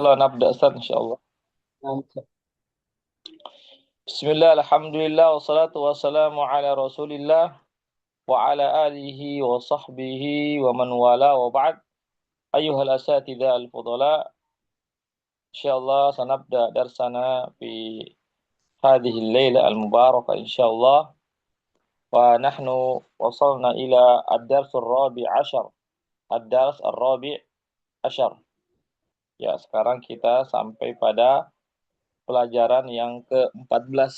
يلا نبدأ أستاذ إن شاء الله. بسم الله الحمد لله والصلاة والسلام على رسول الله وعلى آله وصحبه ومن والاه وبعد. أيها الأساتذة الفضلاء، إن شاء الله سنبدأ درسنا في هذه الليلة المباركة إن شاء الله، ونحن وصلنا إلى الدرس الرابع عشر. الدرس الرابع عشر. Ya, sekarang kita sampai pada pelajaran yang ke-14.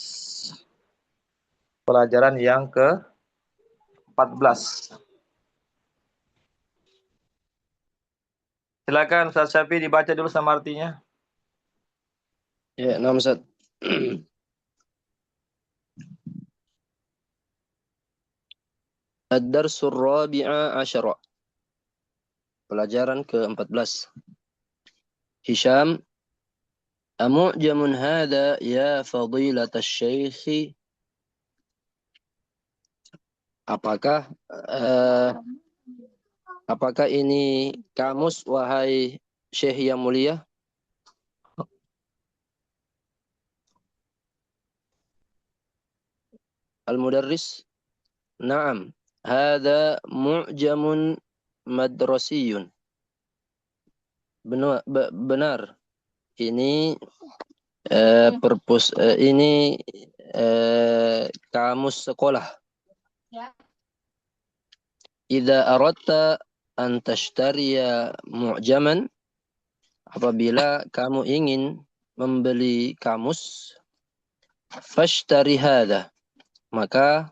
Pelajaran yang ke-14. Silakan Ustaz Syafi dibaca dulu sama artinya. Ya, nama Ustaz. Ad-Darsul Rabi'a Asyara. Pelajaran ke-14. Hisham, amu'jamun hadha ya fadilat asy-syaikh? Apakah apakah ini kamus wahai Syekh yang mulia? Al-Mudarris, na'am, hadha mu'jamun madrasiyun. Benar. Ini ini kamus sekolah. Idza aradta an tashtariya mu'jaman, apabila kamu ingin membeli kamus, fashtari hadha, maka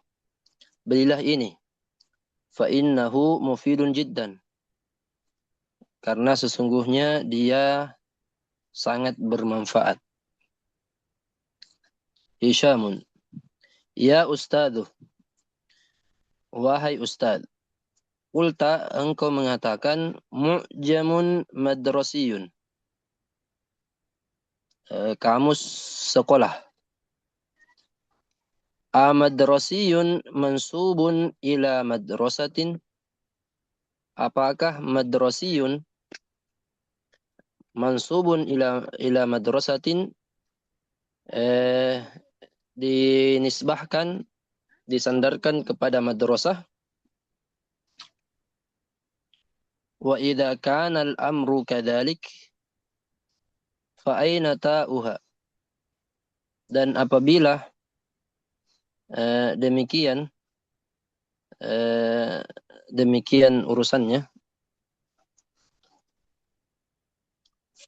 belilah ini. Fa innahu mufidun jiddan, karena sesungguhnya dia sangat bermanfaat. Hishamun, ya ustadz, wahai ustadz. Qulta, engkau mengatakan mu'jamun madrasiyun, kamus sekolah. Amadrasiyun mansubun ila madrasatin, apakah madrasiyun mansubun ila madrasatin dinisbahkan, disandarkan kepada madrasah? Wa idza kana al-amru kadzalik fa aina ta'uha, dan apabila demikian urusannya,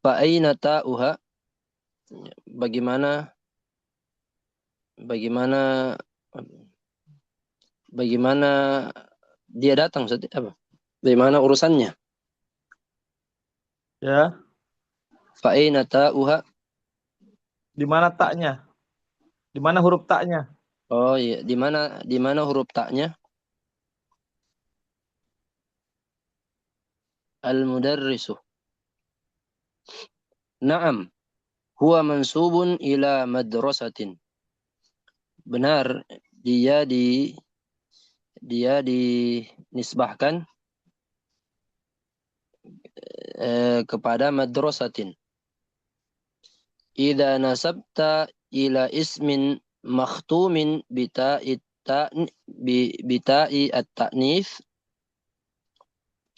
fa aina ta'uha, bagaimana dia datang, apa? Bagaimana urusannya? Ya. Fa aina ta'uha. Di mana taknya? Di mana huruf taknya? Oh iya, di mana huruf taknya? Al-mudarrisu, na'am, huwa mansubun ila madrasatin. Benar, dia dinisbahkan kepada madrasatin. Idza nasabta ila ismin makhtumin bita'i at-ta'nif,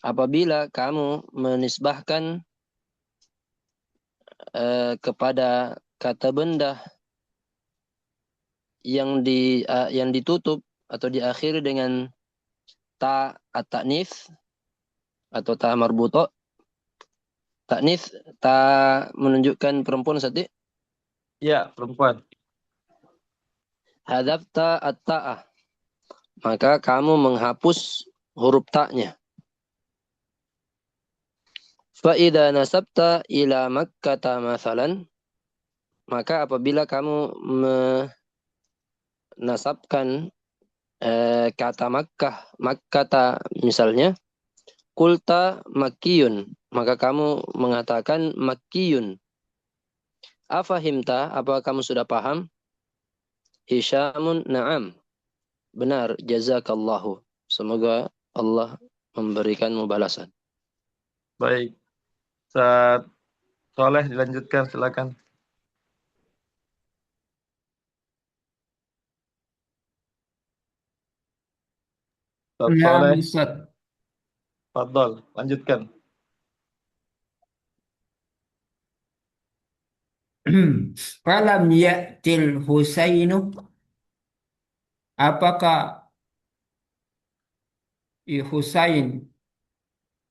apabila kamu menisbahkan kepada kata benda yang ditutup atau diakhiri dengan ta at-ta'nif atau ta marbuto. Ta'nif, ta menunjukkan perempuan, Sati? Ya, perempuan. Hadzafta at-ta'ah, maka kamu menghapus huruf ta'nya. Fa idza nasabta ila Makkah masalan, maka apabila kamu menasabkan kata Makkah misalnya, kulta makkiyun, maka kamu mengatakan makkiyun. Afahimta, apa kamu sudah paham? Hishamun, na'am, benar, jazakallahu, semoga Allah memberikanmu balasan. Baik. Ustaz Soleh dilanjutkan, silakan. Ustaz Naam Soleh, Ustaz. fadhol, lanjutkan. Falam ya'til Husainu, apakah Husain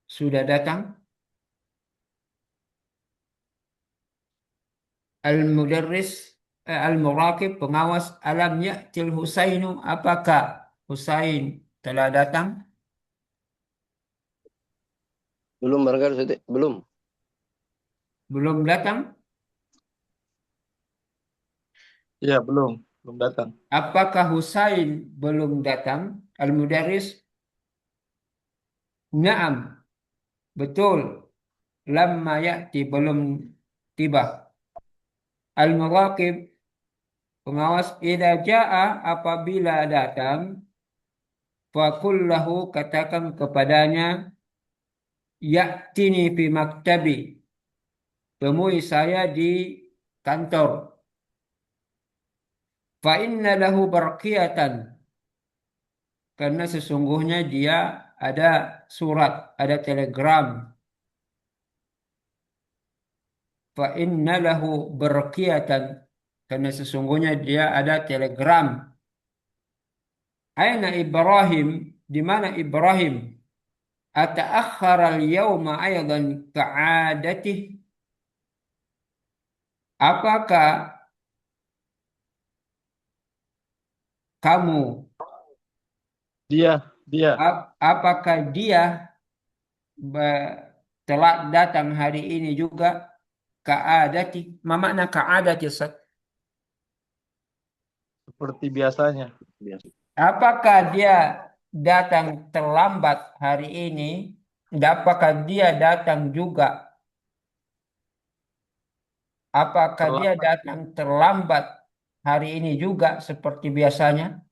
sudah datang? Al-Mudarris, Al-Muraqib, pengawas, alam ya'til Husainu, apakah Husain telah datang? Belum barangkali Ustaz? Belum. Belum datang? Iya, belum datang. Apakah Husain belum datang? Al-Mudarris, na'am, betul. Lamma ya'ti, belum tiba. Al-Muraqib, pengawas, idza jaa, apabila datang, faqul lahu, katakan kepadanya, ya'tini fi maktabi, temui saya di kantor. Fa inna lahu barqiyatan, karena sesungguhnya dia ada surat, ada telegram. Fa inna lahu barqiyatan, karena sesungguhnya dia ada telegram. Aina Ibrahim, di mana Ibrahim? Ata'akhkhara al-yawma aydan ka'adatih, apakah kamu, Dia. apakah dia telah datang hari ini juga? Ka'adati, ma makna ka'adati Ustaz? Seperti biasanya. Apakah dia datang terlambat hari ini? Apakah dia datang juga? Apakah dia Terlambat. datang terlambat hari ini juga seperti biasanya?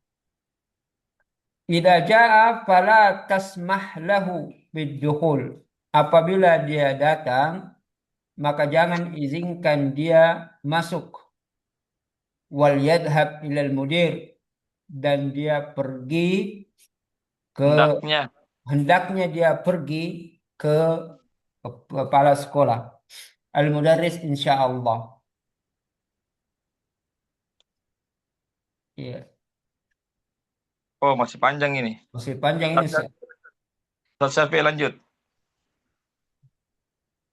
Idza jaa fala tasmah lahu bidukhul. Apabila dia datang, maka jangan izinkan dia masuk. Wal yadhhab ilal mudir, dan dia pergi ke, hendaknya dia pergi ke kepala sekolah. Al-mudarris insyaallah. Iya, Oh, masih panjang ini. masih panjang ini Ustaz. Ustaz Syafi'i, lanjut.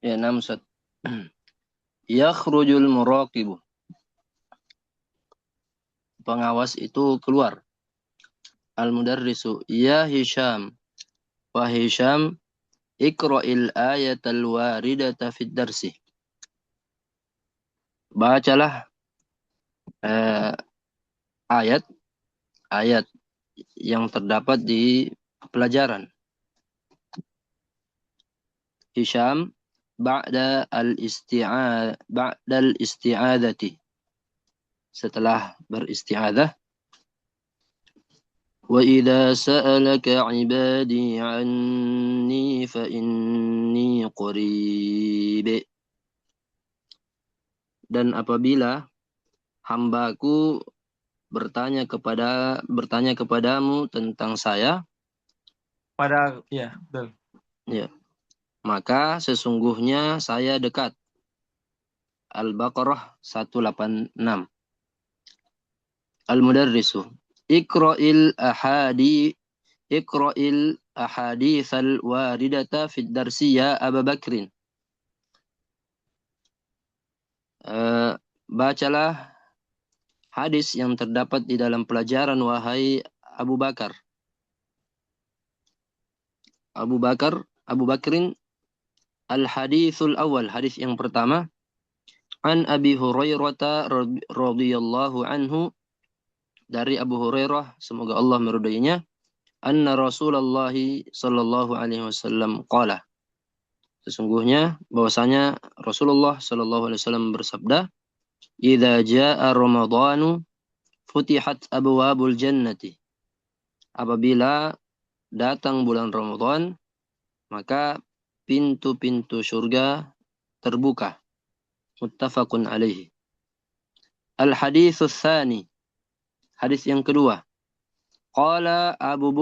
Ya, naam Ustaz. Yakhrujul muraqibu, pengawas itu keluar. Al-mudarrisu, ya Hisham, wa Hisham, iqra'il ayatal waridata fid darsi. Bacalah ayat yang terdapat di pelajaran. Hisham, ba'da al-isti'adati, setelah beristi'adah. Wa idza sa'alaka 'ibadi 'anni fa inni qarib. Dan apabila hambaku bertanya kepadamu tentang saya, Ya, betul. ya, maka sesungguhnya saya dekat. Al-Baqarah 186. Al-Mudarrisu, iqra'il ahaditsal waridata fid darsi ya Abu Bakrin. Bacalah hadis yang terdapat di dalam pelajaran, wahai Abu Bakar. Abu Bakrin, al-hadithul awal, hadis yang pertama. An Abi Hurairah radhiyallahu anhu, dari Abu Hurairah, semoga Allah meridainya, anna Rasulullah sallallahu alaihi wasallam qala, sesungguhnya bahwasanya Rasulullah sallallahu alaihi wasallam bersabda, idza jaa ramadhanu futihat abwabul jannati, apabila datang bulan Ramadan maka pintu-pintu surga terbuka. muttafaqun alaihi. Al-haditsus tsani, hadis yang kedua. Qala Abu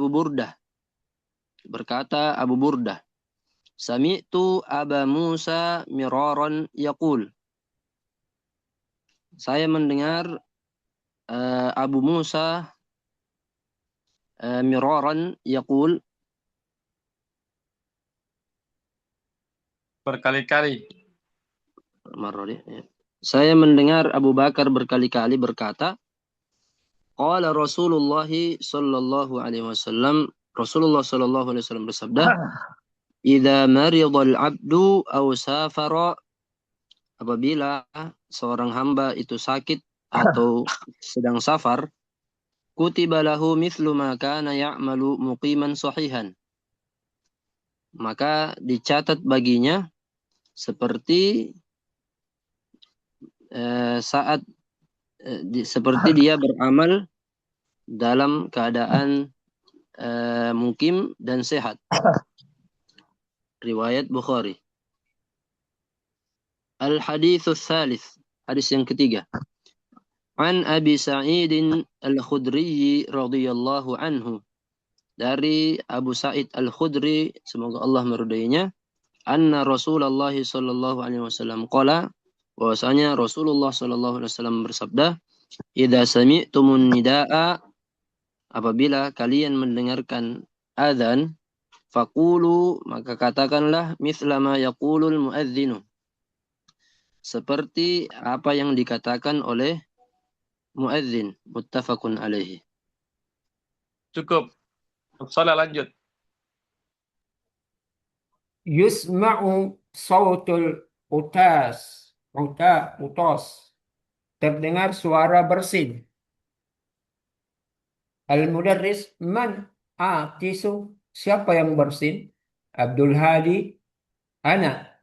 Burdah, berkata Abu Burdah, sami'tu Aba Musa miraran yaqul. Saya mendengar Abu Musa miraran yaqul, Berkali-kali. Saya mendengar Abu Bakar berkali-kali berkata, qala Rasulullah sallallahu alaihi wasallam, Rasulullah sallallahu alaihi wasallam bersabda, idza maridal abdu aw safara, apabila seorang hamba itu sakit atau sedang safar, kutiba lahu mithlu ma kana ya'malu muqiman sahihan, maka dicatat baginya seperti seperti dia beramal dalam keadaan mukim dan sehat. Riwayat Bukhari. Al-haditsus tsalits, hadis yang ketiga. An Abi Sa'id Al-Khudri radhiyallahu anhu, dari Abu Sa'id Al-Khudri, semoga Allah meridainya, anna Rasulullah sallallahu alaihi wasallam qala, bahwasanya Rasulullah sallallahu alaihi wasallam bersabda, idza sami'tumun nidaa, apabila kalian mendengarkan azan, faqulu, maka katakanlah mithla ma yaqulul muadzinu, seperti apa yang dikatakan oleh muadzin. Muttafaqun alaihi. Cukup. Salah, lanjut. Yusma'u sautul utas. Terdengar suara bersin. Al-mudarris, man atisu, siapa yang bersin? Abdul Hadi, ana,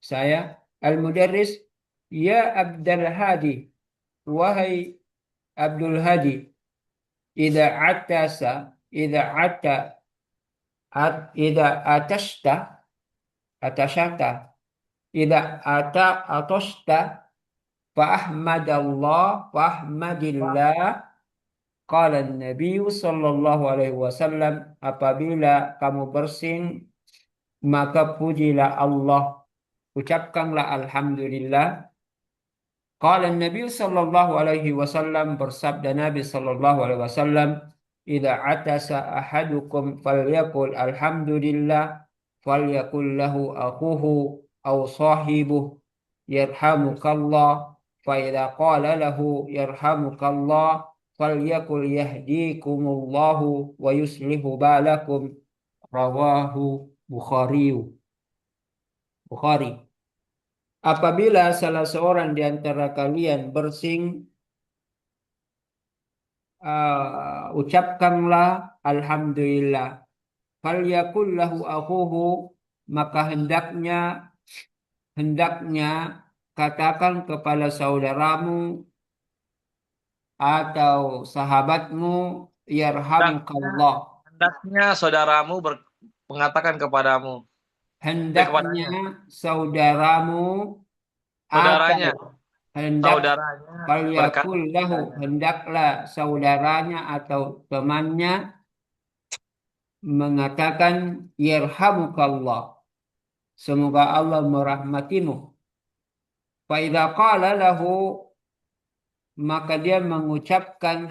saya. Al-mudarris, ya Abdul Hadi, wahai Abdul Hadi, idza atashta, idza atoshta, fahmadillah. Qala Nabi sallallahu alaihi wasallam, apabila kamu bersin, maka pujilah Allah, ucapkanlah alhamdulillah. Qala Nabi sallallahu alaihi wasallam, bersabda Nabi sallallahu alaihi wasallam, idza atasa ahadukum falyaqul alhamdulillah, falyaqul lahu akhuhu aw sahibuhu yarhamukallah, fa idza qala lahu yarhamukallah falyaqul yahdikumullahu wa yuslihu balakum. Rawahu Bukhari. Apabila salah seorang di antara kalian bersin, ucapkanlah alhamdulillah. Falyakul lahu akhuhu, maka hendaknya katakan kepada saudaramu atau sahabatmu, yarhamukallah. Hendaknya saudaramu mengatakan kepadamu. Hendaknya saudaramu Saudaranya. atau hendak Saudaranya falyakul lahu, berkata, hendaklah saudaranya atau temannya mengatakan yarhamukallah, semoga Allah merahmatimu. Fa idza qala lahu, maka dia mengucapkan,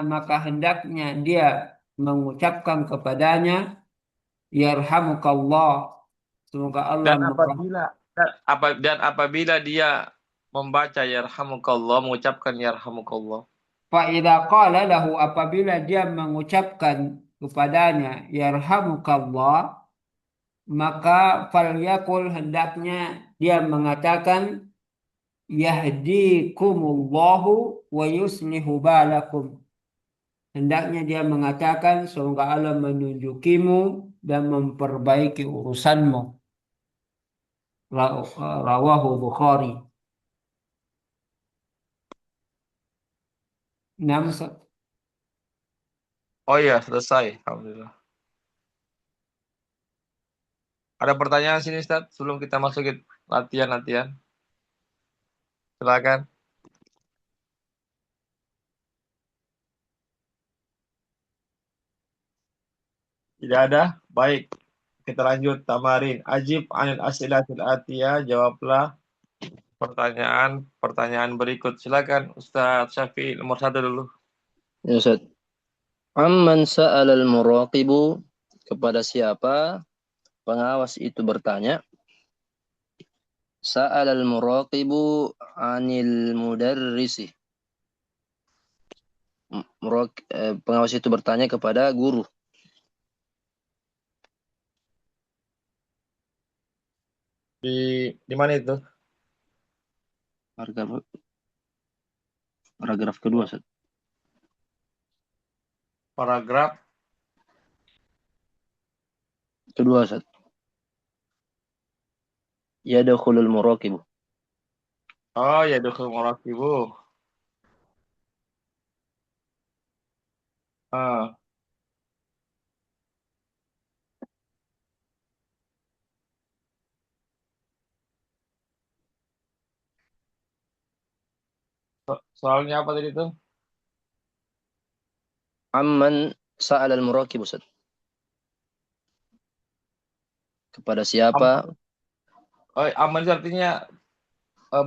maka hendaknya dia mengucapkan kepadanya yarhamukallah, semoga Allah dan apabila dia membaca yarhamukallah, mengucapkan yarhamukallah. Fa idza qala lahu, apabila dia mengucapkan kepadanya yarhamukallah, maka falyakul, hendaknya dia mengatakan yahdikumullahu wa yuslihu balakum, hendaknya dia mengatakan semoga Allah menunjukimu dan memperbaiki urusanmu. Rawahu Bukhari. Oh iya, selesai. Alhamdulillah. Ada pertanyaan sini, Ustaz, sebelum kita masukin? latihan. Silakan. Tidak ada? Baik. Kita lanjut tamarin. Ajib anil as'ilatil atiyah. Jawablah pertanyaan berikut. Silakan Ustaz Syafi'i nomor 1 dulu. Ya, Ustaz. Amman sa'alal muraqibu, kepada siapa pengawas itu bertanya. Sa'alal muraqibu anil mudarrisi. Pengawas itu bertanya kepada guru. Di mana itu? Paragraf kedua, Ustaz. Paragraf Kedua, Ustaz. Yadkhulul muraqibu. Oh ya, dukhul muraqibu. Ah, soalnya apa tadi itu? Amman sa'alal muraqibu, Ustaz. Kepada siapa? Aman itu artinya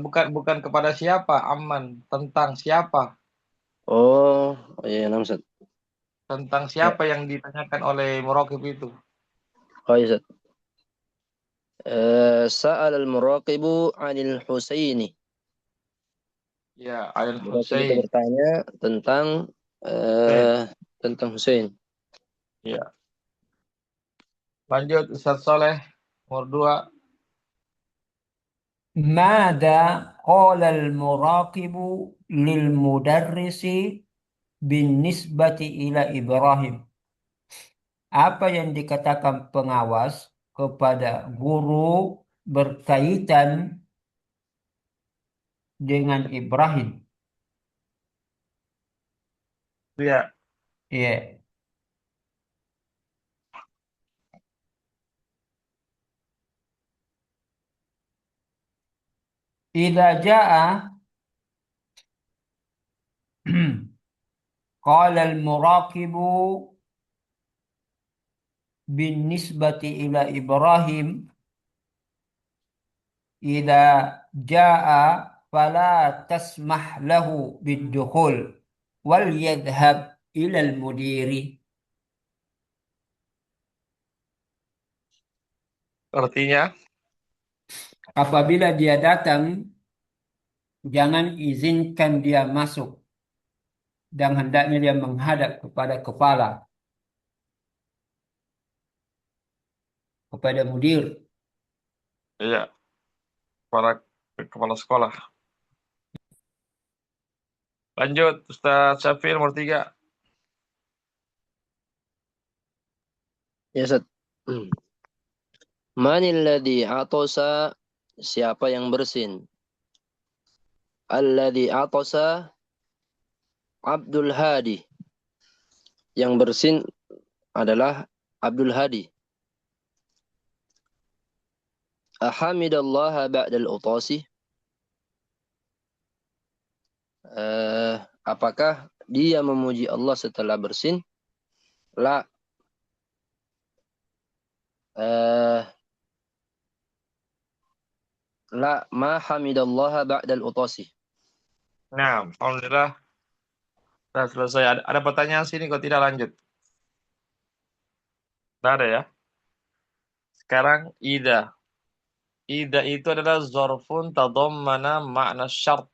bukan kepada siapa, aman tentang siapa, Oh, iya, Ustaz. tentang Ya. siapa yang ditanyakan oleh muraqib itu. Oh, iya, Ustaz. Sa'alal muraqibu anil Husaini. Ya, Al Muraqib itu Husain. bertanya tentang Husain. eh tentang Husain. Ya. Lanjut Ustaz Soleh nomor 2. ماذا قال المراقب للمدرس بالنسبة إلى إبراهيم. Apa yang dikatakan pengawas kepada guru berkaitan dengan Ibrahim? Ya. Ya. Idza jaa qala al-muraqibu binisbati ila Ibrahim idza jaa fala tasmah lahu bidukhul wal yadhhab ila al-mudiri. Artinya, Apabila dia datang, jangan izinkan dia masuk dan hendaknya dia menghadap kepada kepala, kepada mudir. ya, para kepala sekolah. Lanjut Ustaz Syafir nomor 3. Ya, Ustaz. Manil ladzi atasa, siapa yang bersin? Alladzi atasa Abdul Hadi. Yang bersin adalah Abdul Hadi. Ahamidallaha ba'dal utasi. Apakah dia memuji Allah setelah bersin? La. Eh, la ma hamidallaha ba'dal utasi. Nah, alhamdulillah sudah selesai. Ada pertanyaan sini kok tidak lanjut? Tidak ada ya. Sekarang ida. Ida itu adalah zorfun tadammana makna syart.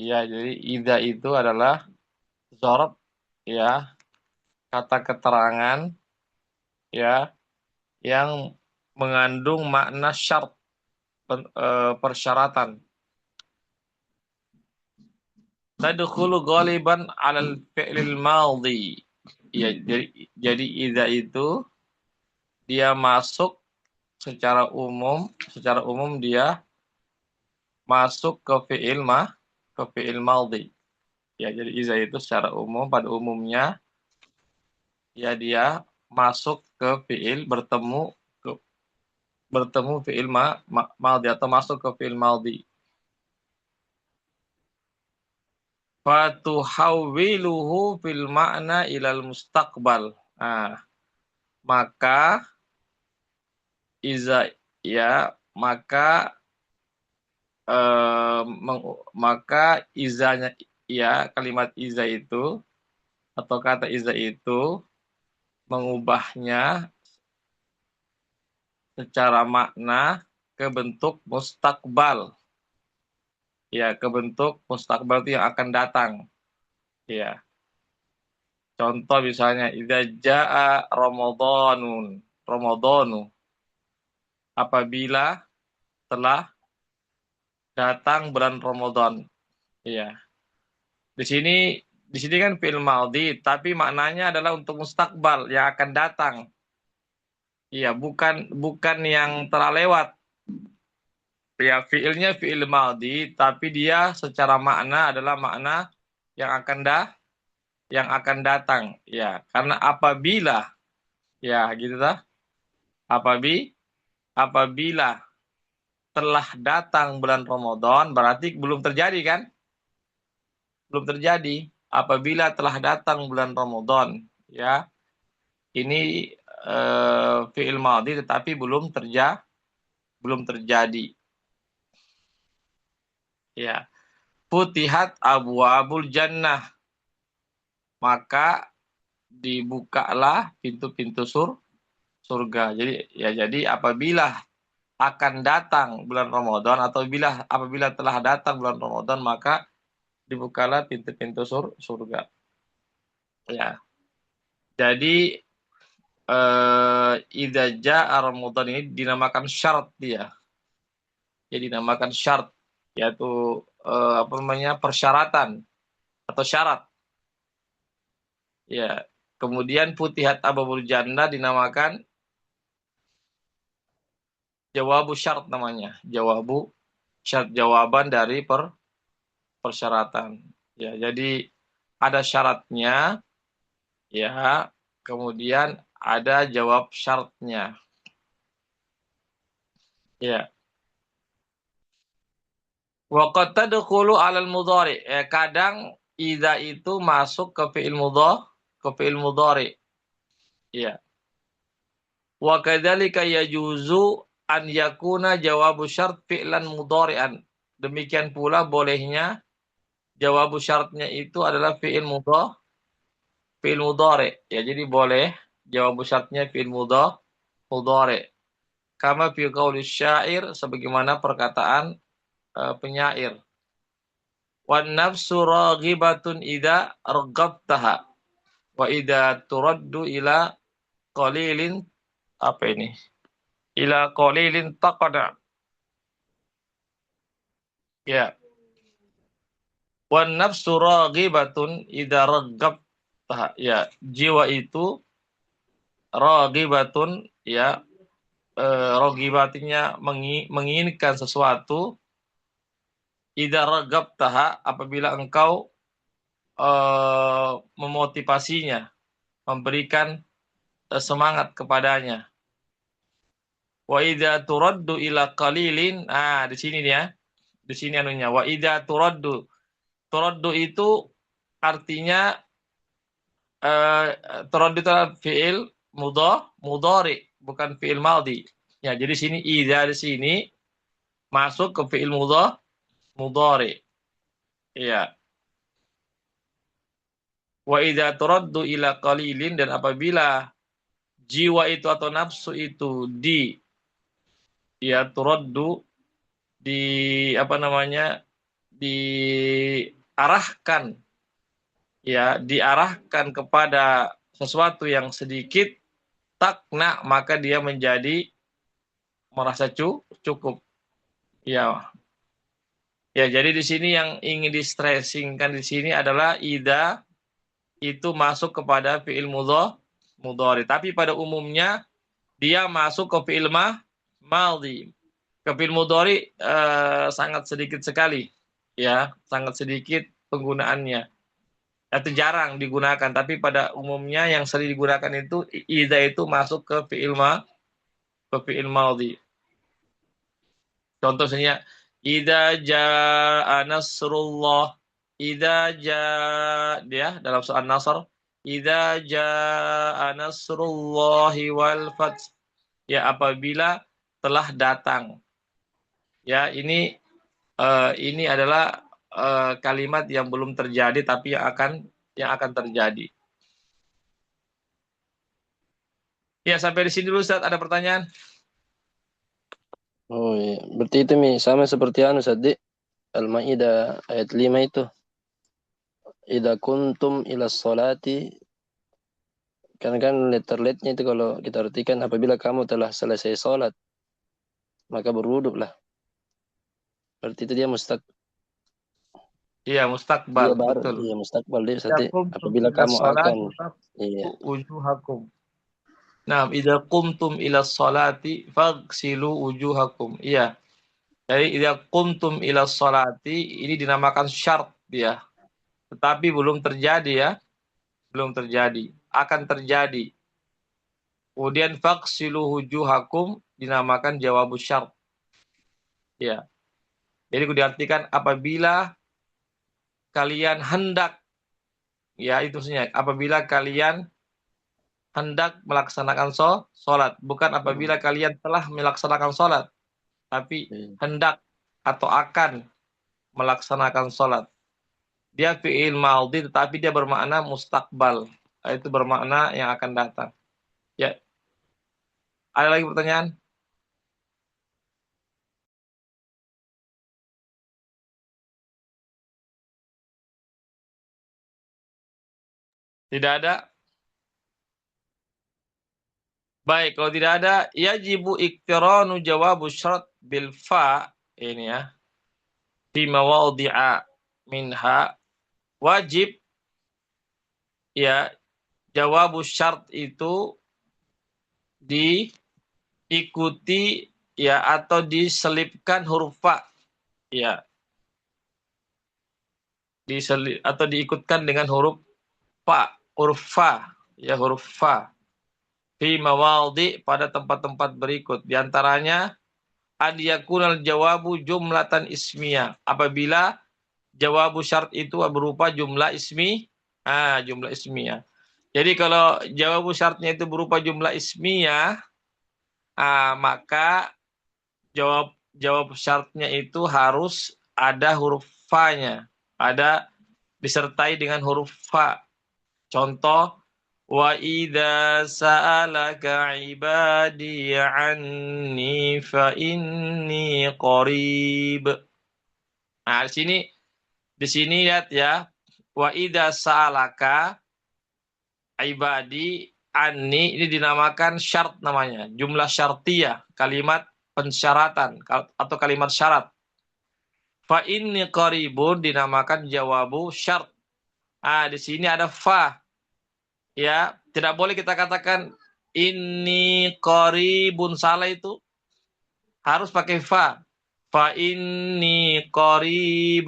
Ya, jadi ida itu adalah zorf, ya, kata keterangan, ya, yang mengandung makna syart, persyaratan. Tadkhulu ghaliban 'alal fi'lil madhi. Ya, jadi idza itu dia masuk secara umum dia masuk ke fi'il madhi. Ya, jadi idza itu secara umum pada umumnya ya dia masuk ke fi'il, bertemu bertemu fi'il madhi atau masuk ke fi'il madhi. Fatuhawwiluhu fil ma'na ilal mustaqbal. Nah, maka iza ya maka maka izanya ya kalimat iza itu atau kata iza itu mengubahnya secara makna ke bentuk mustaqbal. Ya, ke bentuk mustaqbal itu yang akan datang. Ya. Contoh misalnya idza jaa ramadhanu apabila telah datang bulan Ramadan. Iya. Di sini kan fi'il madhi, tapi maknanya adalah untuk mustakbal yang akan datang. Iya, bukan yang telah lewat. Ya, fi'ilnya fi'il madhi, tapi dia secara makna adalah makna yang akan datang. Ya, karena apabila ya gitu dah. Apabila telah datang bulan Ramadan berarti belum terjadi kan? Belum terjadi. Apabila telah datang bulan Ramadan, ya. Ini fi'il madhi tetapi belum terjadi. Ya. Futihat abwabul jannah. Maka dibukalah pintu-pintu surga. Jadi apabila akan datang bulan Ramadan atau apabila telah datang bulan Ramadan maka dibukalah pintu-pintu surga. Ya. Jadi idza jaa Ramadan ini dinamakan syarat dia. Jadi dinamakan syarat yaitu persyaratan atau syarat. Ya. Kemudian futihat abwabul jannah dinamakan jawabu syarat namanya. Jawaban dari persyaratan. Ya, jadi ada syaratnya, ya, kemudian ada jawab syaratnya. Ya. Wa qad tadkhulu 'alal mudhari. Kadang idza itu masuk ke fi'il mudhari. Ya. Wa kadzalika yajuzu an yakuna jawabu syart fi'lan mudhari'an. Demikian pula bolehnya jawabu syaratnya itu adalah fi'il mudhari. Ya, jadi boleh jawabu syaratnya fi'il mudhari. Kama fi qauli syair sebagaimana perkataan penyair. Wan nafsu raghibatun idza raghabtaha wa idza turaddu ila qalilin ila qalilin taqada. Ya. Wan nafsu raghibatun idza raghabtaha. Ya, jiwa itu raghibatun ya ragibatinya menginginkan sesuatu idza raghabtaha apabila engkau memotivasinya, memberikan semangat kepadanya. Wa idza turaddu ila qalilin, di sini ya. Di sini anunya. Wa idza turaddu. Turaddu itu artinya turaddu itu fi'il mudhari, bukan fi'il madhi. Ya, jadi sini idza di sini masuk ke fi'il mudhari. Iya. Wa idza turaddu ila qalilin, dan apabila jiwa itu atau nafsu itu turaddu diarahkan kepada sesuatu yang sedikit, takna, maka dia menjadi merasa cukup. Ya. Ya, jadi di sini yang ingin di-stressingkan di sini adalah idza itu masuk kepada fi'il mudhari. Tapi pada umumnya dia masuk ke fi'il madhi. Ke fi'il mudhari sangat sedikit sekali. Ya, sangat sedikit penggunaannya. Itu jarang digunakan, tapi pada umumnya yang sering digunakan itu idza itu masuk ke fi'il madhi. Contoh misalnya, idza jaa nasrullah, idza jaa, dia dalam surah An-Nasr, idza jaa nasrullahi wal fath. Ya, apabila telah datang. Ya, ini adalah kalimat yang belum terjadi tapi yang akan terjadi. Ya, sampai di sini dulu Ustaz, ada pertanyaan? Oh iya, berarti itu Mi sama seperti anu Sadi Al-Maidah ayat 5 itu. Idza kuntum ila sholati, karena kan letter-letternya itu kalau kita artikan apabila kamu telah selesai sholat maka berwuduklah. Berarti itu dia Iya, mustakbal, betul. iya mustakbal dia Idza Sadi qumtum apabila ila kamu akan sholati iya. faghsilu wujuhakum. Nah, idza qumtum ila sholati faghsilu wujuhakum. Iya. Jadi idza qumtum ila sholati ini dinamakan syarat dia. Tetapi belum terjadi ya. Belum terjadi. Akan terjadi. Kemudian faghsilu wujuhakum dinamakan jawabus syarat. Ya. Jadi diartikan apabila kalian hendak, ya itu maksudnya, apabila kalian hendak melaksanakan sholat, bukan apabila kalian telah melaksanakan sholat, tapi Iya. hendak atau akan melaksanakan sholat. Dia fi'il maudhi tetapi dia bermakna mustakbal, itu bermakna yang akan datang. Ya, ada lagi pertanyaan? Tidak ada? Baik, kalau tidak ada, yajibu iktiranu jawabu syarat bil fa, ini ya, fi mawadhi'a minha, wajib ya jawabu syarat itu diikuti ya atau diselipkan huruf fa, ya, atau diikutkan dengan huruf fa, ya huruf fa. Fi mawadhi pada tempat-tempat berikut. Di antaranya adiyakunal jawabu jumlatan ismiyah. Apabila jawabu syarat itu berupa jumlah jumlah ismiyah. Jadi kalau jawabu syaratnya itu berupa jumlah ismiyah, maka jawab syaratnya itu harus ada huruf fa-nya, ada disertai dengan huruf fa. Contoh, wa idza sa'alaka ibadi anni fa inni qarib. Nah, di sini lihat ya. Wa idza sa'alaka ibadi anni, ini dinamakan syarat namanya, jumlah syartiyah, kalimat pensyaratan atau kalimat syarat. Fa inni qaribun dinamakan jawabu syarat. Di sini ada fa. Ya, tidak boleh kita katakan ini qaribun, salah itu. Harus pakai fa. Fa inni qarib.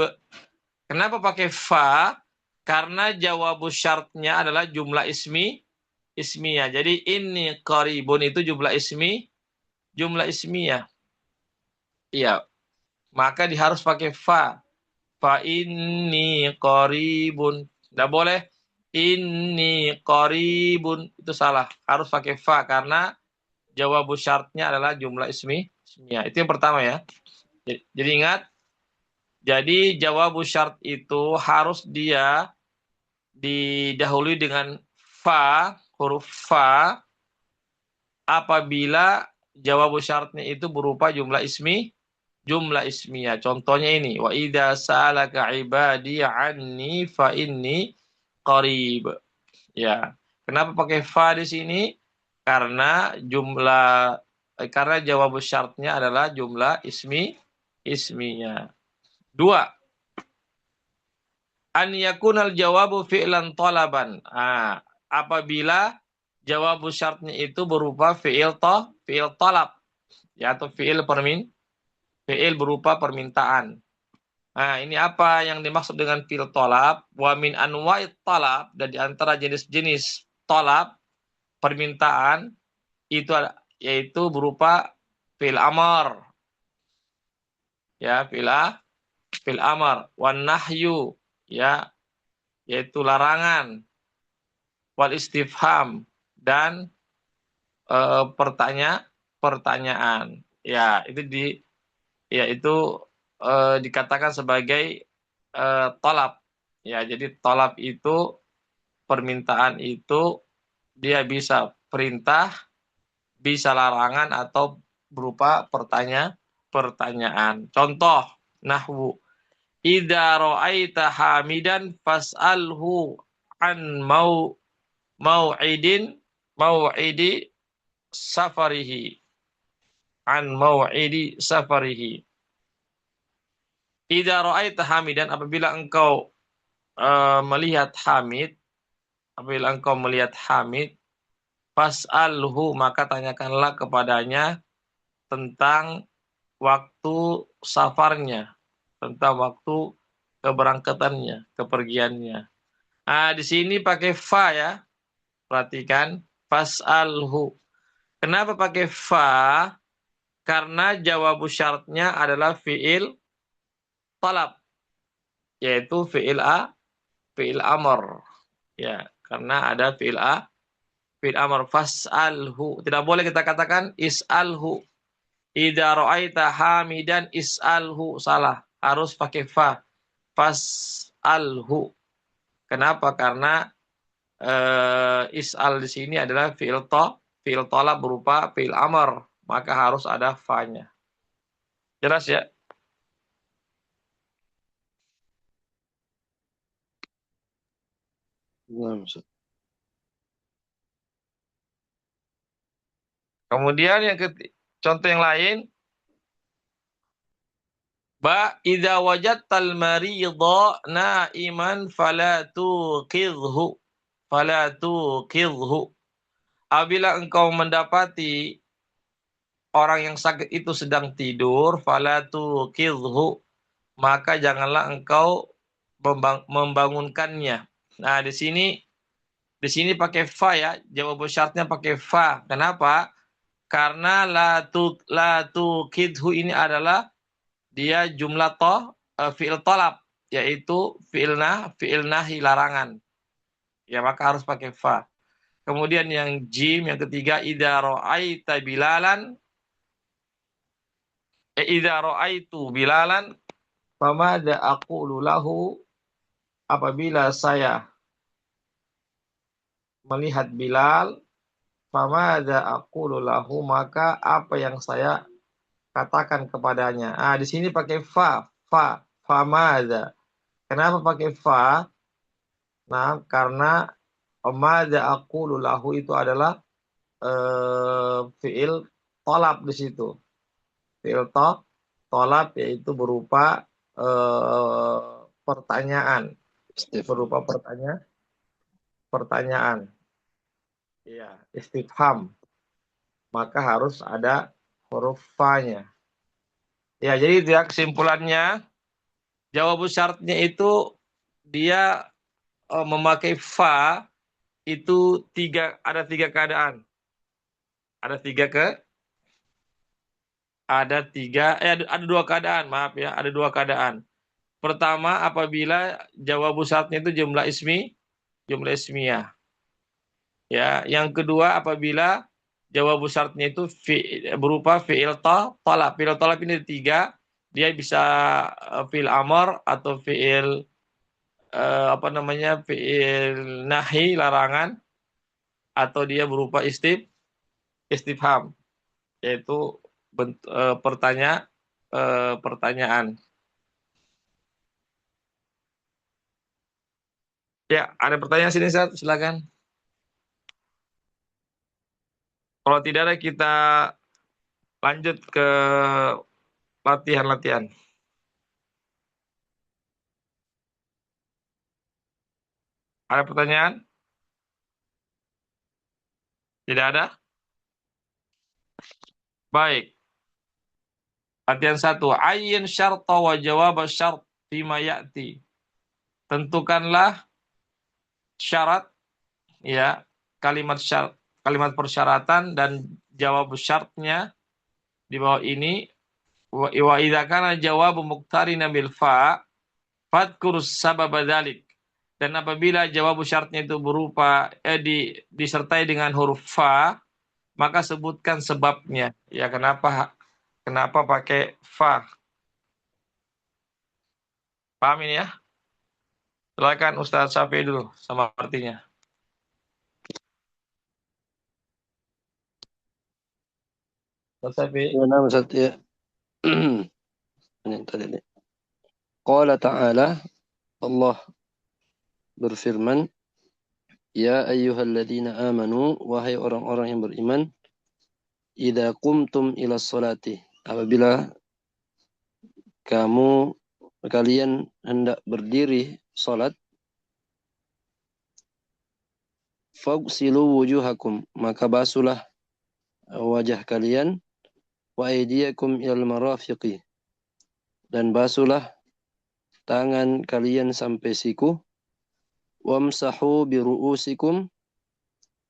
Kenapa pakai fa? Karena jawabu syaratnya adalah jumlah ismiyah. Jadi ini qaribun itu jumlah ismiyah. Iya. Maka harus pakai fa. Fa inni qaribun. Tidak boleh ini qaribun, itu salah. Harus pakai fa karena jawabu syaratnya adalah jumlah ismiyah. Itu yang pertama ya. Jadi ingat, jadi jawabu syarat itu harus dia didahului dengan fa, huruf fa, apabila jawabu syaratnya itu berupa jumlah ismiyah. Contohnya ini, wa idza sa'alaka ibadi anni fa inni qarib. Ya. Kenapa pakai fa di sini? Karena jawab syaratnya adalah jumlah ismiyah. 2. An yakunal jawabu fi'lan talaban. Apabila jawab syaratnya itu berupa fi'il talab, ya, atau fi'il berupa permintaan. Ini apa yang dimaksud dengan fi'il talab? Wa min anwa'it talab, dan di antara jenis-jenis talab, permintaan, itu yaitu berupa fi'il amar. ya, fil amar, wan nahyu, ya, yaitu larangan, wal istifham, dan pertanyaan. Ya, itu dikatakan sebagai tolab. Ya, jadi tolab itu, permintaan itu dia bisa perintah, bisa larangan, atau berupa pertanyaan. Contoh nahwu, idza ra'aita hamidan fas'alhu an mau'idin mau'idi safarihi an mau'idi safarihi. Idza ra'aita hamidan, apabila engkau melihat Hamid, fas'alhu, maka tanyakanlah kepadanya tentang waktu safarnya, tentang waktu keberangkatannya, kepergiannya. Nah, di sini pakai fa ya. Perhatikan, fas'alhu. Kenapa pakai fa? Karena jawabu syaratnya adalah fi'il talab, yaitu fi'il amr. Ya, karena ada fi'il amr, fas'alhu. Tidak boleh kita katakan is'alhu. Idza ra'aita hamidan is'alhu, salah. Harus pakai fa. Fas'alhu. Kenapa? Karena is'al di sini adalah fi'il talab berupa fi'il amr, maka harus ada fa-nya. Jelas ya? Kemudian contoh yang lain, idza wajadtal maridha na'iman fala tuqidhu. Apabila engkau mendapati orang yang sakit itu sedang tidur, fala tuqidhu, maka janganlah engkau membangunkannya. Nah, di sini pakai fa ya, jawab syaratnya pakai fa. Kenapa? Karena la tuqidhu ini adalah dia jumlah fi'il talab, yaitu fi'il nahi, larangan. Ya, maka harus pakai fa. Kemudian yang jim, yang ketiga, idza ra'aitu bilalan famada aqulu lahu, apabila saya melihat Bilal, famada aqulu lahu, maka apa yang saya katakan kepadanya. Di sini pakai famada. Kenapa pakai fa? Nah, karena famada aqulu lahu itu adalah fi'il tolab di situ. Fi'il tolab, yaitu berupa pertanyaan. Berupa pertanyaan. Ya, istifham. Maka harus ada huruf fa-nya. Ya, jadi itu ya kesimpulannya. Jawab syaratnya itu dia memakai fa itu ada tiga keadaan. Ada dua keadaan, maaf ya, ada dua keadaan. Pertama, apabila jawab syaratnya itu jumlah ismiyah. Ya, yang kedua, apabila jawab syaratnya itu berupa fi'il talab. Fi'il talab ini tiga, dia bisa fi'il amr atau fi'il fi'il nahi, larangan, atau dia berupa istifham, yaitu pertanyaan. Ya, ada pertanyaan sini, Ustaz? Silakan. Kalau tidak ada, kita lanjut ke latihan-latihan. Ada pertanyaan? Tidak ada? Baik. Latihan 1. Ayyin syarta wa jawab syart fima ya'ti. Tentukanlah syarat, ya, kalimat persyaratan dan jawab syaratnya di bawah ini wa idza kana jawabu muqtarina bil fa fadhkur sababa dzalik. Dan apabila jawab syaratnya itu berupa disertai dengan huruf fa, maka sebutkan sebabnya. Ya, kenapa pakai fa? Paham ini ya? Silakan Ustaz Syafi'i dulu sama artinya. Ustaz Syafi'i. Ya, nama Ustaz, ya. Ini tadi nih. Qala ta'ala, Allah berfirman, Ya ayyuhalladzina amanu, wahai orang-orang yang beriman, idza qumtum ila sholati, apabila kalian hendak berdiri salat, fagsilu wujuhakum, maka basuhlah wajah kalian, wa aydiyakum ilal marafiqi, dan basuhlah tangan kalian sampai siku, wamsahu biru'usikum,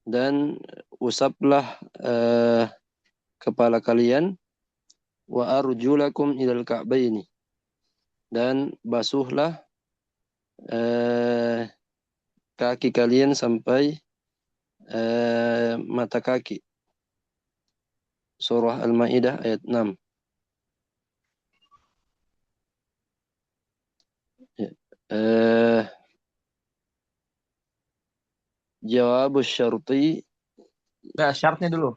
dan usaplah kepala kalian, wa arjulakum ilal ka'baini, dan basuhlah kaki kalian sampai mata kaki. Surah Al-Maidah ayat 6. Jawab syarti, Nah, syaratnya dulu.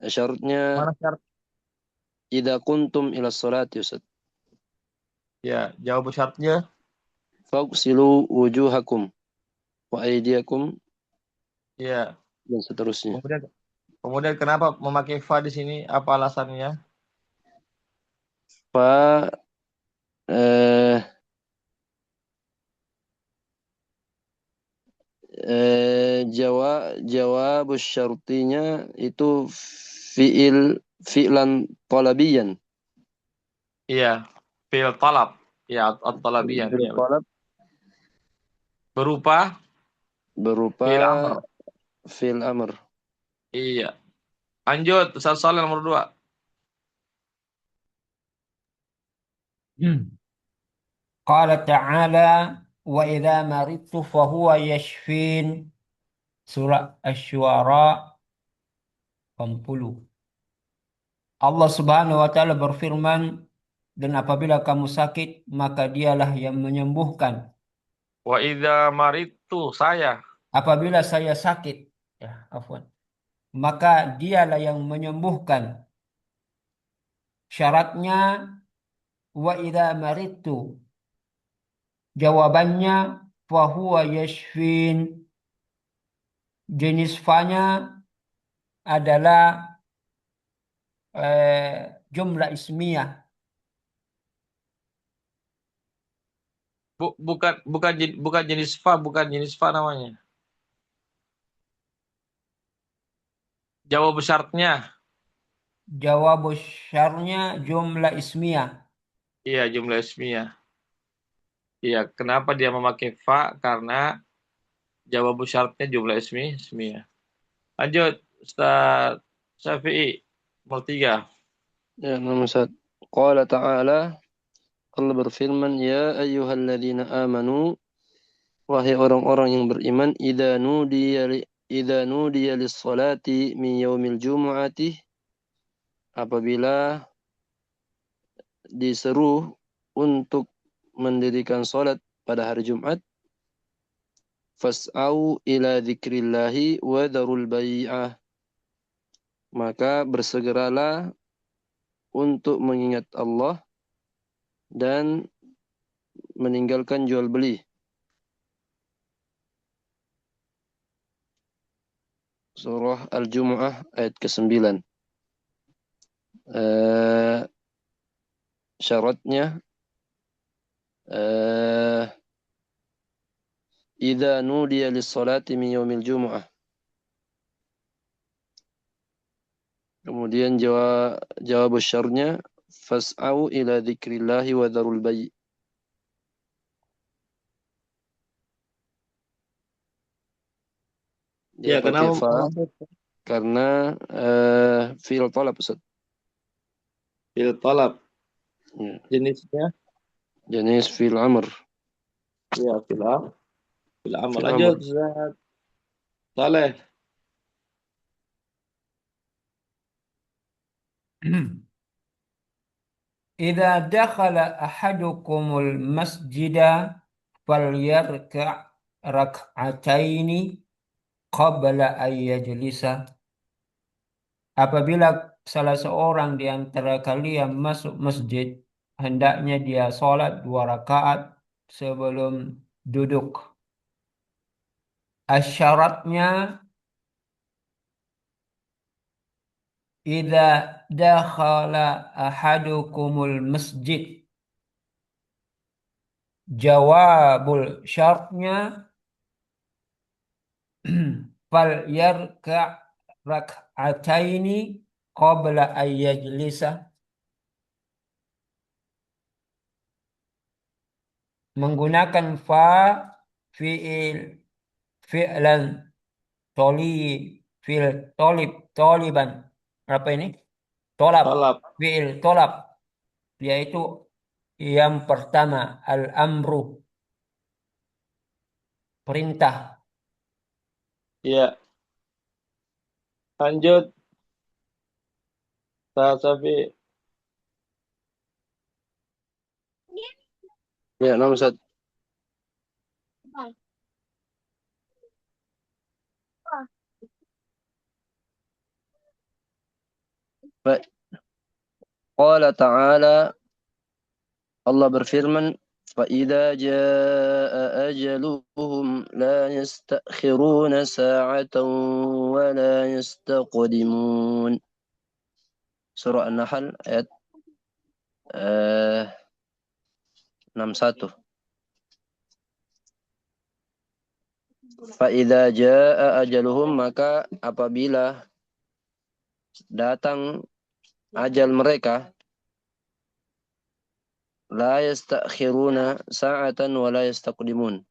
syaratnya Mana syarat? idza kuntum ila sholati, Ustaz. Ya, jawab syaratnya. Fagsilu wujuhakum wa aydiyakum, Ya. dan seterusnya. Kemudian kenapa memakai fa di sini? Apa alasannya? Fa eh, jawab syartinya itu fi'lan talabiyan. Iya, fi'il talab. Ya, at-talabiyan. Fi'il Ya. talab Berupa berupa fi'il amr. fi'il amr. Iya. Lanjut, soal nomor 2. Qala ta'ala wa idza maridtu fahuwa yashfin. Surah Asy-Syu'ara 80. Allah Subhanahu wa taala berfirman, dan apabila kamu sakit, maka dialah yang menyembuhkan. Wa idza maridtu, saya. Apabila saya sakit, ya, afwan, maka dialah yang menyembuhkan. Syaratnya wa idza maridtu. Jawabannya fahuwa yashfin. Jenis fa-nya adalah jumlah ismiyah. Bukan jenis fa namanya. Jawab syaratnya. Jawab syarnya jumlah ismiyah. Iya, jumlah ismiyah. Iya, kenapa dia memakai fa? Karena jawab syaratnya jumlah ismiyah. Lanjut, Ustaz Syafi'i, nomor 3. Ya, nomor 1. Qala ta'ala, Allah berfirman, Ya ayyuhalladzina amanu, wahai orang-orang yang beriman, idza nudiya lis-salati min yaumil jumu'ati, apabila diseru untuk mendirikan salat pada hari Jumat, fas'au ila dzikrillahi wa darul bai'ah, maka bersegeralah untuk mengingat Allah dan meninggalkan jual beli. Surah Al-Jumu'ah ayat ke-9. Syaratnya idza nudiya lis-salati min yaumil jumu'ah. Kemudian jawab syarnya fas'au ila dzikrillahi wa darul bai'. Dia Ya, pakai kenapa fa memakai? karena fi'il talab, Ustaz. Fil talab. Ya. Jenisnya Jenis fil amr. ya fil amr. Fil Lanjut amr. Ustaz Saleh. إذا دخل أحدكم المسجد فليركع ركعتين قبل أن يجلس. Apabila salah seorang di antara kalian masuk masjid, hendaknya dia sholat 2 rakaat sebelum duduk. Asyaratnya, idza dakhala ahadukumul masjid. Jawabul syartnya, fal yarka rak'ataini qabla an yajlisa. Menggunakan fa fi'il fi'lan toli fi'il toliban. Apa ini? Tolab. Talab. Fi'il tolab. Yaitu yang pertama al-amru. Perintah. Ya. Lanjut Ustaz Safi. Ya, nama Ustaz. Baik. Qala ta'ala, Allah berfirman, فَإِذَا جَاءَ أَجَلُهُمْ لَا يَسْتَأْخِرُونَ سَاعَةً وَلَا يَسْتَقْدِمُونَ. Surah An-Nahl ayat 61. فَإِذَا جَاءَ أَجَلُهُمْ, maka apabila datang ajal mereka, la yastakhiruna sa'atan wa la yastaqdimun.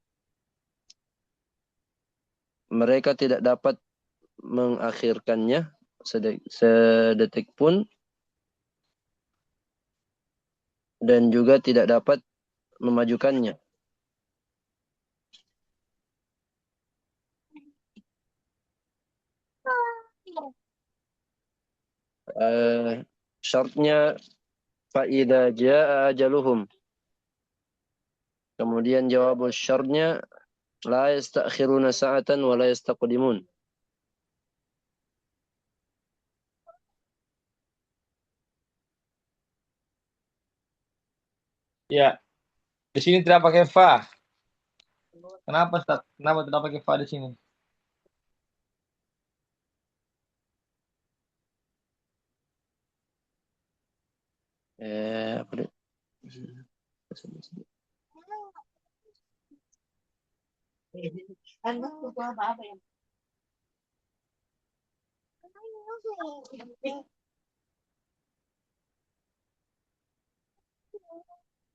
Mereka tidak dapat mengakhirkannya sedetik pun, dan juga tidak dapat memajukannya. Syaratnya fa'idha ja'a ajaluhum. Kemudian jawab syaratnya la yastakhiruna sa'atan wa la yastaqdimun. Ya. Di sini tidak pakai fa. Kenapa Ustaz? Kenapa tidak pakai fa di sini? Apa dia?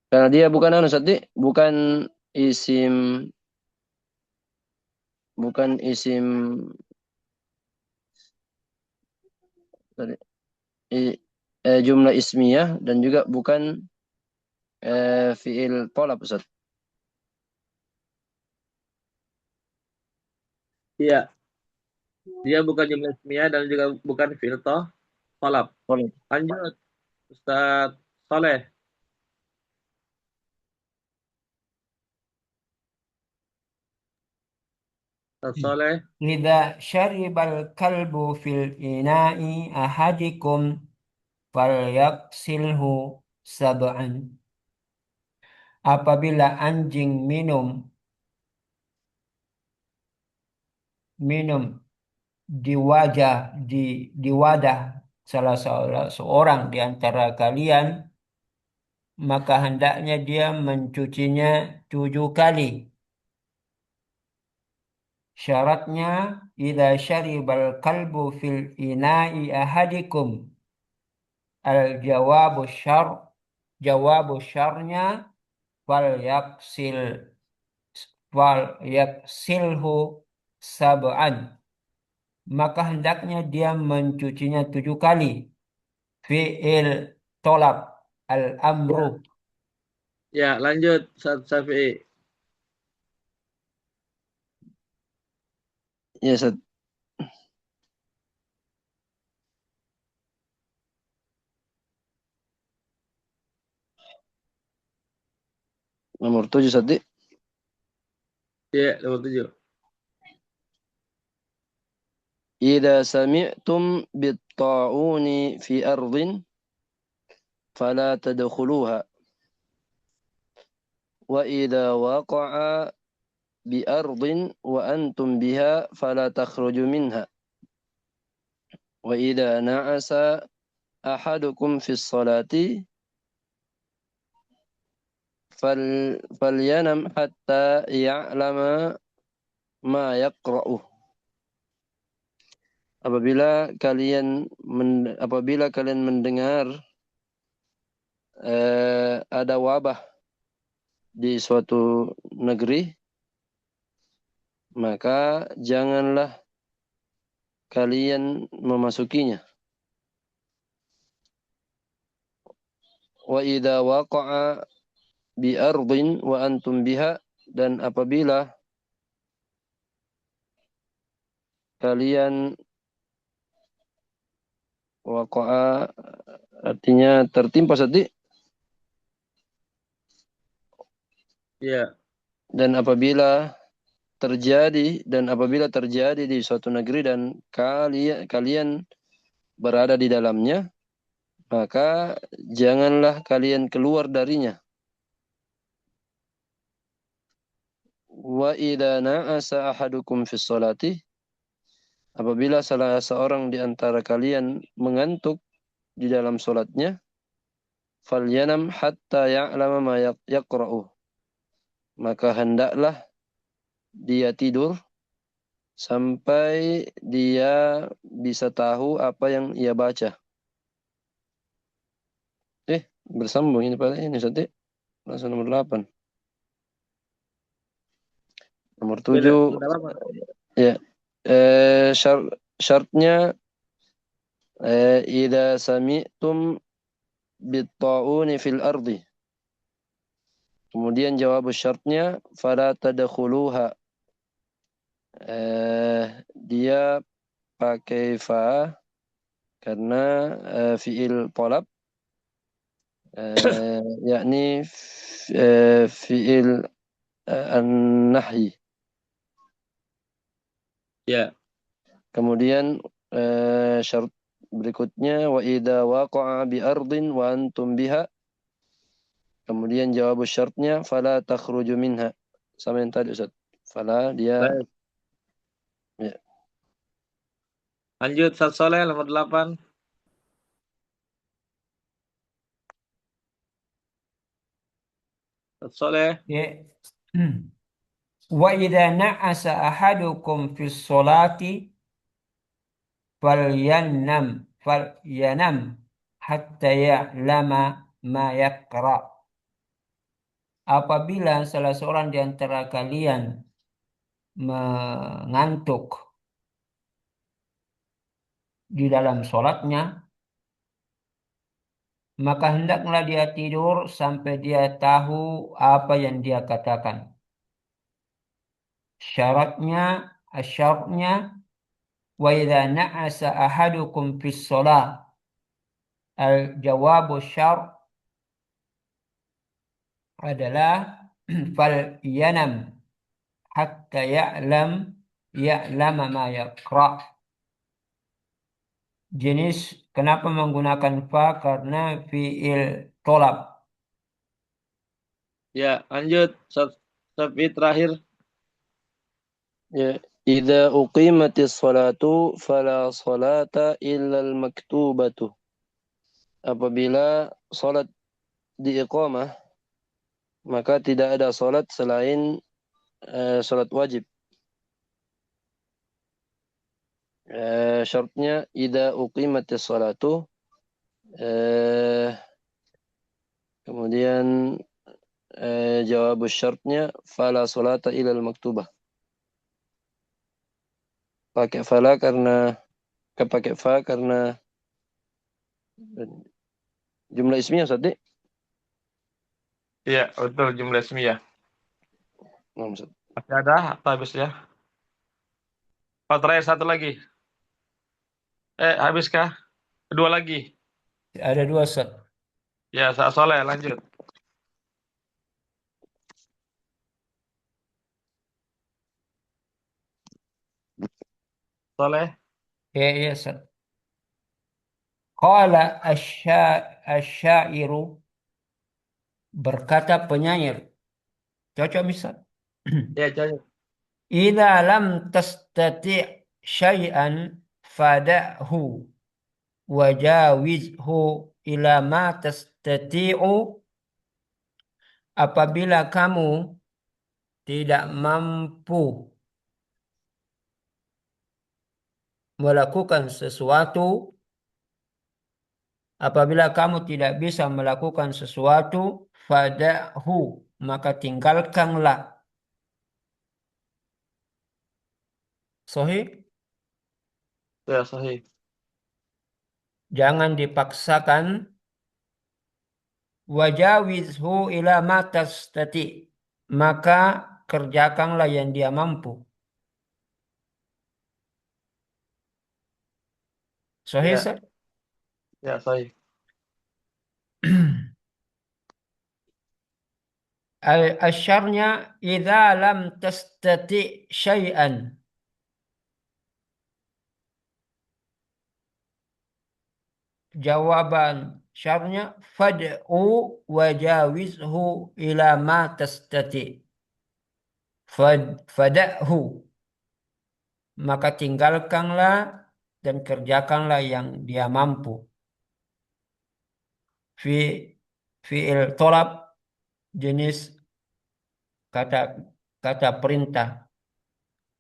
Karena dia bukan bukan isim bukan isim tadi, jumlah ismiyah, dan juga bukan fiil tolab, Ustaz. Iya. Dia bukan jumlah ismiyah dan juga bukan fi'il talab. Tolab. Lanjut Ustaz Saleh. Ustaz Saleh. Idza syaribal kalbu fil ina'i ahadikum falyaksilhu sab'an. Apabila anjing minum di wadah salah seorang di antara kalian, maka hendaknya dia mencucinya 7 kali. Syaratnya, idza syaribal kalbu fil ina'i ahadikum. Jawabu syarnya fal yaksilhu sab'an. Maka hendaknya dia mencucinya 7 kali. Fi'il tolab al-amru. Ya, lanjut Ustaz Syafi'i. Ya, Ustaz. Nomor 7, Ustaz. Ya, nomor 7. Idza sami'tum bit-ta'uni fi ardin fala tadkhuluha wa idza waqa'a bi ardin wa antum biha fala takhruju minha wa idza na'asa ahadukum fi sholati falyanam hatta ya'lama ma yaqra'uh. Apabila kalian mendengar ada wabah di suatu negeri, maka janganlah kalian memasukinya. Wa idza waqa'a bi ardin wa antum biha, dan apabila kalian waqa'a artinya tertimpa sedih, Ya. dan apabila terjadi di suatu negeri dan kalian berada di dalamnya, maka janganlah kalian keluar darinya. Wa idza na'asa ahadukum fi sholati, apabila salah seorang di antara kalian mengantuk di dalam salatnya, falyanam hatta ya'lama ma yaqra'u, maka hendaklah dia tidur sampai dia bisa tahu apa yang ia baca. Bersambung ini pada ini Ustaz. Langsung nomor 8. Nomor 7. Ya. Syaratnya idza sami'tum bit-ta'uni fil ardi. Kemudian jawab syaratnya fala tadkhuluha. Dia pakai fa karena fiil talab, yakni fiil an-nahyi. Ya. Kemudian syarat berikutnya wa idza waqa'a bi ardin wa antum biha. Kemudian jawab syaratnya fala takhruju minha. Sama yang tadi Ustaz. Fala dia. Baik. Ya. Lanjut Ustaz Soleh nomor 8. Ustaz Soleh. Ya. Wa idza na'asa ahadukum fi sholati falyanam hatta ya'lama ma yaqra. Apabila salah seorang di antara kalian mengantuk di dalam sholatnya, maka hendaklah dia tidur sampai dia tahu apa yang dia katakan. Syaratnya wa idza na'asa ahadukum fis shalah, al-jawabu syar adalah fal yanam hatta ya'lama ma yaqra. Jenis kenapa menggunakan fa? Karena fiil tolab. Ya, lanjut Ustaz Syafi'i terakhir. Ya, idza uqimatis shalatu fala salata illa al-maktubatu. Apabila salat diiqamah, maka tidak ada salat selain salat wajib. Syaratnya idza uqimatis shalatu, kemudian jawab syaratnya fala salata illa al-maktubah. Pakai fa karena Jumlah ismiyah Ustaz. Iya, betul jumlah ismiyah. Nah, Ustaz. Masih ada atau habis ya? Oh, terakhir satu lagi. Habiskah? Kedua lagi. Ada dua, Ustaz. Ya, Soleh, lanjut. Soleh. Ya, ya, Ustaz. Qala asyairu, berkata penyair. Cocok misal. Ya, jangan. Idza lam tastati' syai'an fada'hu wajawizhu ila ma tastati'u. Apabila kamu tidak mampu melakukan sesuatu, apabila kamu tidak bisa melakukan sesuatu, fada'hu, maka tinggalkanlah. Sahih? Ya, sahih. Jangan dipaksakan. Wajawizhu ila ma tastati, maka kerjakanlah yang dia mampu. Sahih, Ya, Ustaz? ya, sahih. Asyarnya idza lam tastati syai'an. Jawaban syarnya fad'u wajawizhu ila ma tastati. Fada'hu, maka tinggalkanlah dan kerjakanlah yang dia mampu. Fi fi'il tolab, jenis kata kata perintah.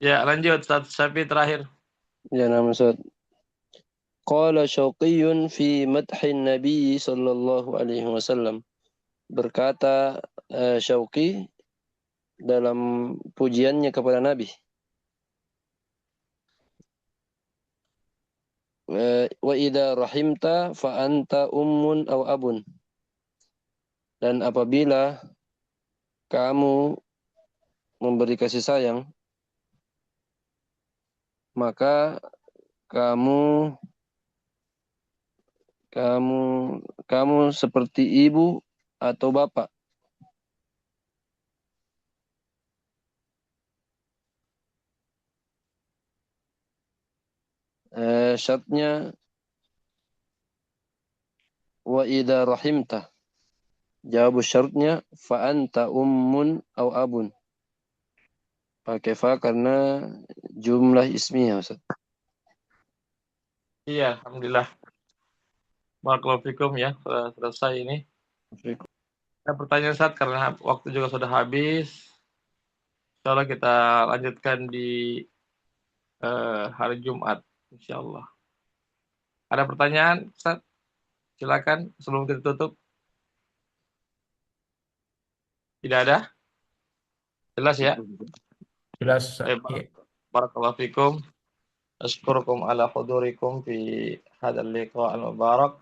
Ya, lanjut. Sapi terakhir. Ya, nama Ustaz. Qala Syauqiyun fi madhin Nabi sallallahu alaihi wasallam. Berkata Syauqi dalam pujiannya kepada Nabi. Wa idza rahimta fa anta ummun aw abun. Dan apabila kamu memberi kasih sayang, maka kamu kamu kamu seperti ibu atau bapak. Syaratnya wa idza rahimta. Jawab syaratnya fa anta ummun aw abun. Pakai fa karena jumlah ismiyah, Ustaz. Iya, alhamdulillah. Barakallahu fikum ya, sudah selesai ini. Ada pertanyaan Ustaz karena waktu juga sudah habis. Insyaallah kita lanjutkan di hari Jumat, insyaallah. Ada pertanyaan, Ustaz? Silakan sebelum kita tutup. Tidak ada? Jelas ya? Jelas. Barakallahu fikum. Ashkurukum ala hudurikum fi hadzal liqa' al-mubarak.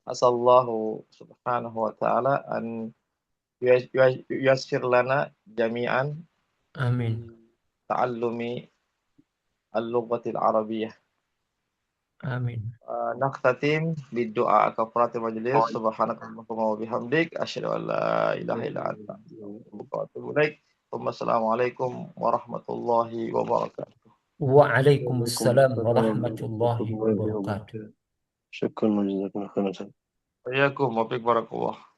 Asallahu subhanahu wa ta'ala an yuyassir lana jami'an Amin. ta'allumi al-lughatil arabiyyah. Amin. Naqtatim bid-du'a kafaratil majlis. Subhanakallahumma wa bihamdik asyhadu an la ilaha illa anta astaghfiruka wa atubu ilaik. Wassalamualaikum warahmatullahi wabarakatuh. Waalaikumsalam warahmatullahi wabarakatuh. Syukran jazakumullah khairan. Waalaikumsalam warahmatullahi wabarakatuh.